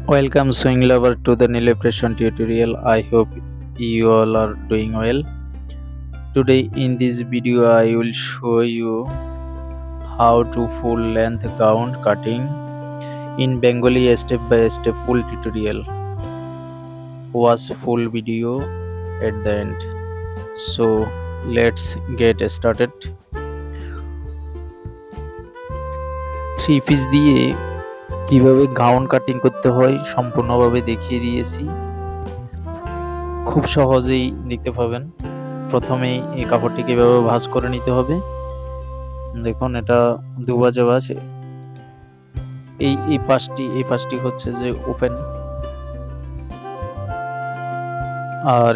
Welcome swing lover to the Niloy tutorial. I hope you all are doing well. Today in this video I will show you how to full length gown cutting in Bengali step by step full tutorial. Watch full video at the end. So let's get started. 3 piece দিয়ে কিভাবে gown cutting করতে হয় সম্পূর্ণভাবে দেখিয়ে দিয়েছি। খুব সহজেই দেখতে পাবেন। প্রথমেই এই কাপড়টিকে এভাবে ভাঁজ করে নিতে হবে। দেখুন এটা দুভাজে ভাঁজ। এই পাশটি হচ্ছে যে ওপেন, আর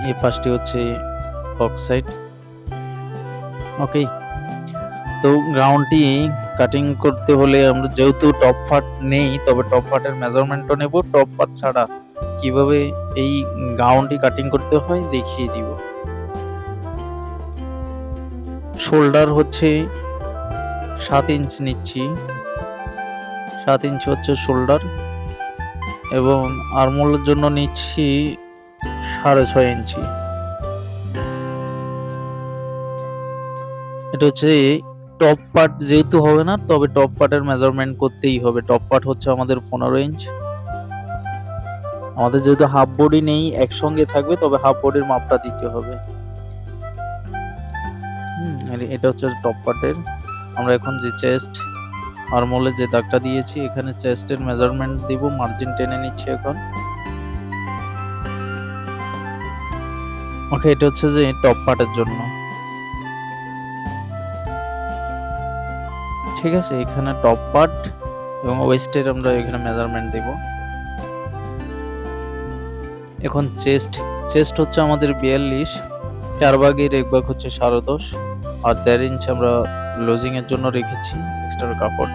এই পাশটি হচ্ছে বক্স সাইড। ওকে, তো গ্রাউন্ডটি কাটিং করতে হলে আমরা যেহেতু টপ পার্ট নেই, তবে টপ পার্টের মেজারমেন্টও নেব। টপ পার্ট ছাড়া কিভাবে এই গাউনটি কাটিং করতে হয় দেখিয়ে দিব। শোল্ডার হচ্ছে 7 ইঞ্চ নিচ্ছি, 7 ইঞ্চ হচ্ছে শোল্ডার, এবং আর্মহোলের জন্য নিচ্ছি 6.5 ইঞ্চি। এটা হচ্ছে টপ পার্ট যেহেতু হবে না, তবে টপ পার্টের মেজারমেন্ট করতেই হবে। টপ পার্ট হচ্ছে আমাদের 15 ইঞ্চ। আমাদের যেহেতু হাফ বডি নেই, একসঙ্গে থাকবে, তবে হাফ বডির মাপটা দিতে হবে। এটা হচ্ছে টপ পার্টের। আমরা এখন যে চেস্ট আর্মহোলে যে দাগটা দিয়েছি, এখানে চেস্টের মেজারমেন্ট দিব, মার্জিন টেনে নিচ্ছি এখন। ওকে, এটা হচ্ছে যে টপ পার্টের জন্য। ঠিক আছে, এখানে টপ পার্ট এবং ওয়েস্টের আমরা এখানে মেজারমেন্ট দেব। এখন চেস্ট হচ্ছে আমাদের 42, 4 ভাগের 1 ভাগ হচ্ছে 10.5, আর 1.5 ইঞ্চ আমরা লুজিং এর জন্য রেখেছি এক্সট্রা কাপড়।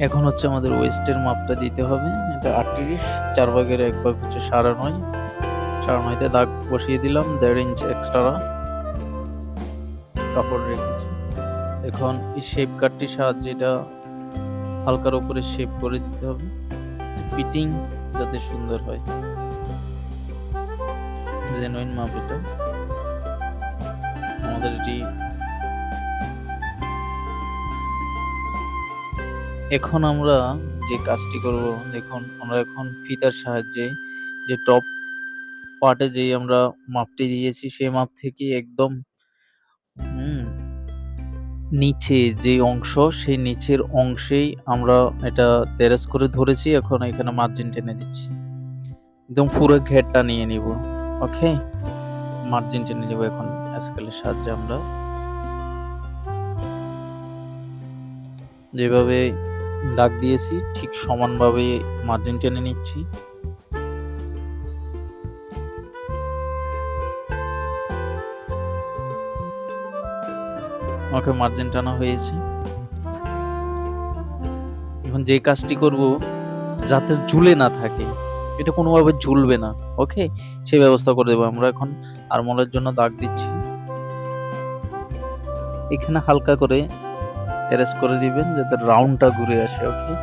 এখন হচ্ছে আমাদের ওয়েস্টের মাপটা দিতে হবে। এটা 38, 4 ভাগের 1 ভাগ হচ্ছে 9.5, 9.5তে দাগ বসিয়ে দিলাম। 1.5 ইঞ্চ এক্সট্রা কাপড় রেখেছি। এখন এই শেপ কাটটির সাহায্যে এটা হালকার উপরে শেপ করে দিতে হবে, ফিটিং যাতে সুন্দর হয়। জেনুইন মাপ এটা আমাদের। এটি এখন আমরা যে কাজটি করব, দেখুন আমরা এখন ফিতার সাহায্যে যে টপ পার্টে যে আমরা মাপটি দিয়েছি, সেই মাপ থেকে একদম নিচে যে অংশ, সেই নিচের অংশেই আমরা এটা তেরাস করে ধরেছি। এখন এখানে মার্জিন টেনে দিচ্ছি, একদম পুরো ঘেরটা নিয়ে নিব। ওকে, মার্জিন টেনে নিব এখন স্কেলের সাহায্যে। আমরা যেভাবে দাগ দিয়েছি ঠিক সমানভাবে মার্জিন টেনে নিচ্ছি। ওকে, মার্জিন টানা হয়েছে। এখন যে কাজটি করব যাতে ঝুলে না থাকে, এটা কোনোভাবে ঝুলবে না। ওকে, সেই ব্যবস্থা করে দেবো আমরা। এখন আর্মহোলের জন্য দাগ দিচ্ছি, এখানে হালকা করে এরেস্ট করে দিবেন যাতে রাউন্ডটা ঘুরে আসে। ওকে,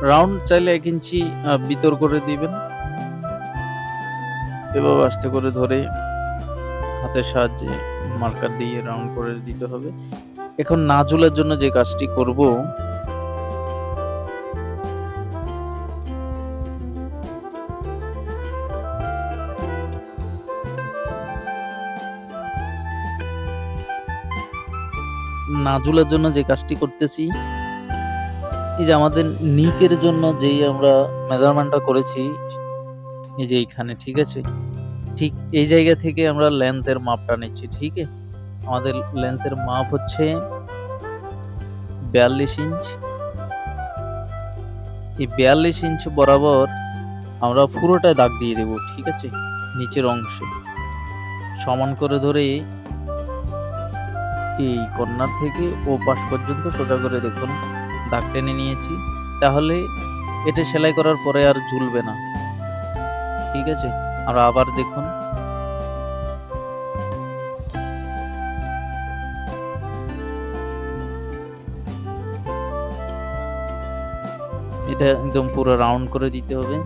রাউন্ড চাইলে 1 ইঞ্চি ভিতর করে দিবেন। এভাবে আস্তে করে ধরে হাতের সাহায্যে মার্কার দিয়ে রাউন্ড করে দিতে হবে। এখন না ঝুলার জন্য যে কাজটি করব, না ঝুলার জন্য যে কাজটি করতেছি, এই যে আমাদের নিকের জন্য যেই আমরা মেজারমেন্টটা করেছি, এই যে এইখানে, ঠিক আছে, ঠিক এই জায়গা থেকে আমরা লেন্থের মাপটা নিচ্ছি। ঠিক আছে, আমাদের লেন্থের মাপ হচ্ছে 42 ইঞ্চ। এই 42 ইঞ্চ বরাবর আমরা পুরোটায় দাগ দিয়ে দেব। ঠিক আছে, নিচের অংশে সমান করে ধরে এই কর্নার থেকে ও পাশ পর্যন্ত সোজা করে দেখুন দাগ টেনে নিয়েছি। তাহলে এটা সেলাই করার পরে আর ঝুলবে না। ঠিক আছে, আমরা আবার দেখুন, এটা একদম পুরো রাউন্ড করে দিতে হবে।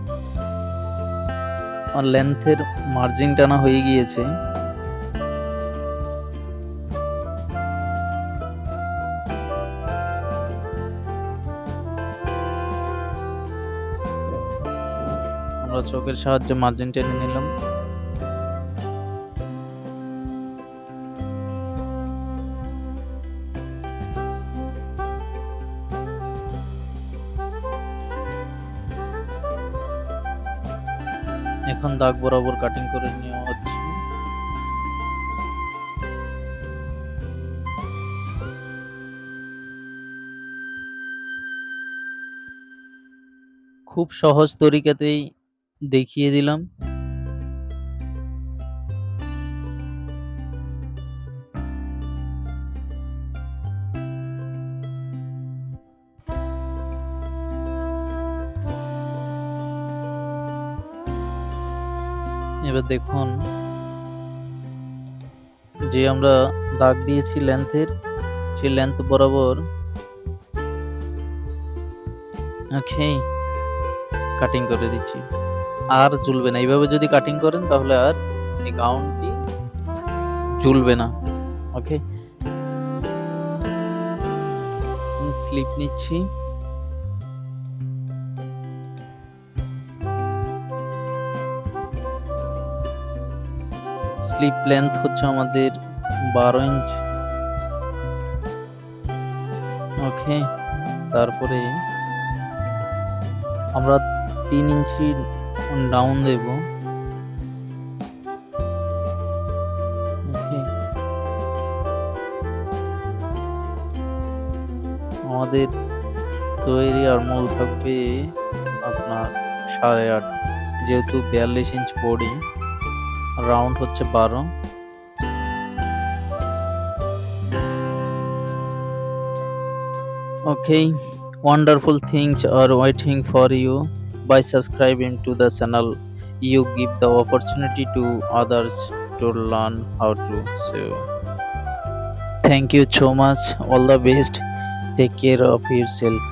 আর লেন্থের মার্জিন টানা হয়ে গিয়েছে। আমরা চকের সাহায্যে মার্জিন টেনে নিলাম। এখন দাগ বরাবর কাটিং করে নেওয়া হচ্ছে। খুব সহজ তরিকাতেই দেখিয়ে দিলাম। এবার দেখুন, যে আমরা দাগ দিয়েছি লেন্থের, সেই লেন্থ বরাবর ওকে কাটিং করে দিচ্ছি। আর ঝুলবে না। এইভাবে যদি কাটিং করেন তাহলে আর এই গাউনটি ঝুলবে না। ওকে, স্লিপ নিচ্ছি। স্লিপ লেন্থ হচ্ছে আমাদের 12 ইঞ্চ। ওকে, তারপরে আমরা 3 ইঞ্চি ডাউন দেব। ওকে, আমাদের তৈরি আর মূল থাকবে আপনার 8.5, যেহেতু 42 ইঞ্চ বডি, রাউন্ড হচ্ছে 12। Okay, wonderful things are waiting for you by subscribing to the channel. You give the opportunity to others to learn how to sew. Thank you so much. All the best. Take care of yourself.